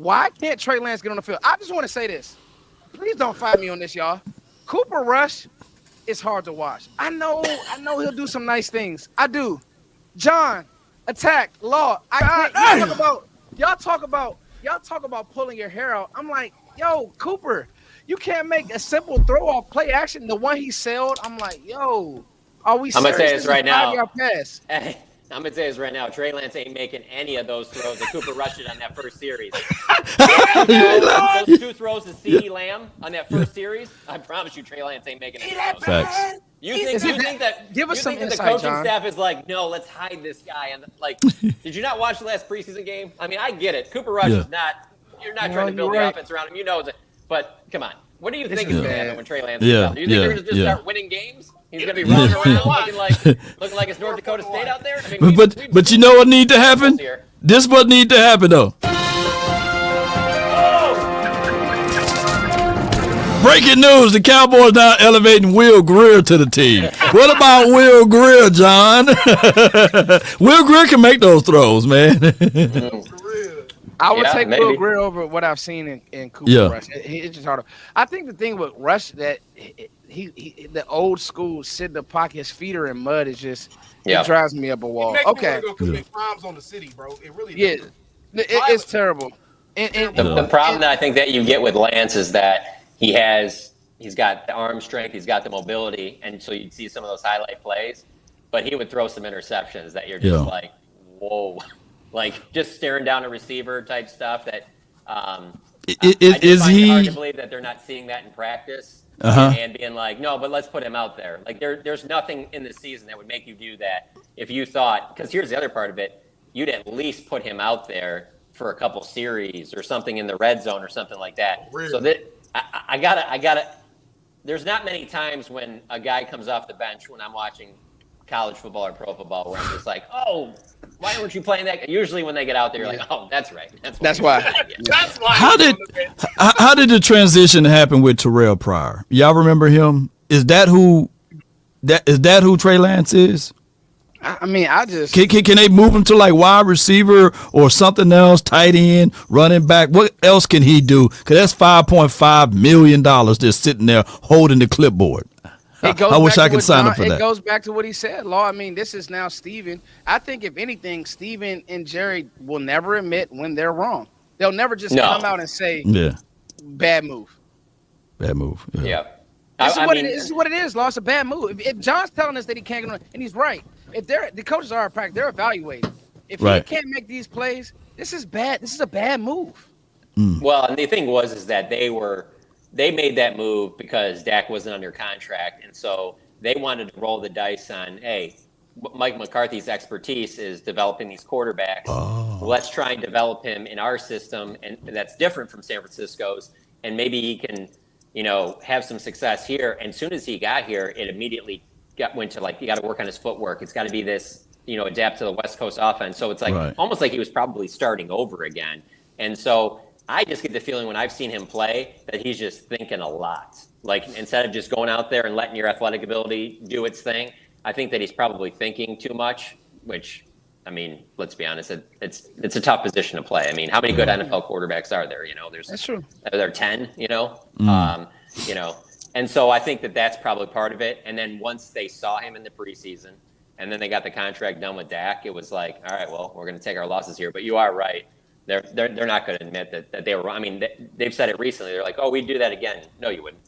Why can't Trey Lance get on the field? I just want to say this. Please don't fight me on this, y'all. Cooper Rush is hard to watch. I know he'll do some nice things. I do. John, attack, law. I can't. Y'all talk about pulling your hair out. I'm like, yo, Cooper, you can't make a simple throw off play action. The one he sailed, I'm like, yo, are we serious? I'm gonna say this right now. Pass. Hey, I'm gonna say this right now. Trey Lance ain't making any of those throws that Cooper Rush did on that first series. those two throws to CeeDee Lamb on that first series, I promise you, Trey Lance ain't making any of those. Facts. You think that the coaching staff is like, no, let's hide this guy? And like, did you not watch the last preseason game? I mean, I get it. Cooper Rush is not. You're not trying to build the offense around him. You know that. But come on, what do you think is going to happen when Trey Lance is out? Do you think they're going to just start winning games? He's going to be running around looking like it's North Dakota State out there. I mean, but you know what need to happen? This what need to happen though. Breaking news: the Cowboys now elevating Will Greer to the team. What about Will Greer, John? Will Greer can make those throws, man. I would take Will Greer over what I've seen in Cooper Rush. It's just harder. I think the thing with Rush that he the old school sit in the pocket, his feet are in mud. Is just it drives me up a wall. Okay, crimes on the city, bro. It really does. It's terrible. The problem that I think that you get with Lance is that he's got the arm strength, he's got the mobility, and so you'd see some of those highlight plays, but he would throw some interceptions that you're just like, whoa, like just staring down a receiver type stuff that I just find it hard to believe that they're not seeing that in practice and being like, no, but let's put him out there. Like there's nothing in the season that would make you do that if you thought, because here's the other part of it, you'd at least put him out there for a couple series or something in the red zone or something like that. Really? So that I gotta. There's not many times when a guy comes off the bench when I'm watching college football or pro football where I'm just like, oh, why weren't you playing that? Usually when they get out there, you're like, oh, that's right. That's why. That's why. How did the transition happen with Terrell Pryor? Y'all remember him? Is that who Trey Lance is? I mean, I just can they move him to like wide receiver or something else, tight end, running back? What else can he do? Because that's $5.5 million just sitting there holding the clipboard. I wish I could sign up for that. It goes back to what he said, Law. I mean, this is now Steven. I think if anything, Steven and Jerry will never admit when they're wrong. They'll never just come out and say, bad move. Bad move. Yeah. This is what it is, Law. It's a bad move. If John's telling us that he can't get on, and he's right. If the coaches are at practice, they're evaluating. If he can't make these plays, this is bad. This is a bad move. Well, and the thing is that they made that move because Dak wasn't under contract, and so they wanted to roll the dice on, hey, Mike McCarthy's expertise is developing these quarterbacks. Let's try and develop him in our system, and that's different from San Francisco's, and maybe he can, have some success here. And as soon as he got here, it immediately went to like, you got to work on his footwork. It's got to be this, adapt to the West Coast offense. So it's like almost like he was probably starting over again. And so I just get the feeling when I've seen him play that he's just thinking a lot. Like instead of just going out there and letting your athletic ability do its thing, I think that he's probably thinking too much, which, I mean, let's be honest, it's a tough position to play. I mean, how many good NFL quarterbacks are there? That's true. There are 10, and so I think that that's probably part of it. And then once they saw him in the preseason and then they got the contract done with Dak, it was like, all right, well, we're going to take our losses here. But you are right. They're not going to admit that they were wrong. I mean, they've said it recently. They're like, oh, we'd do that again. No, you wouldn't.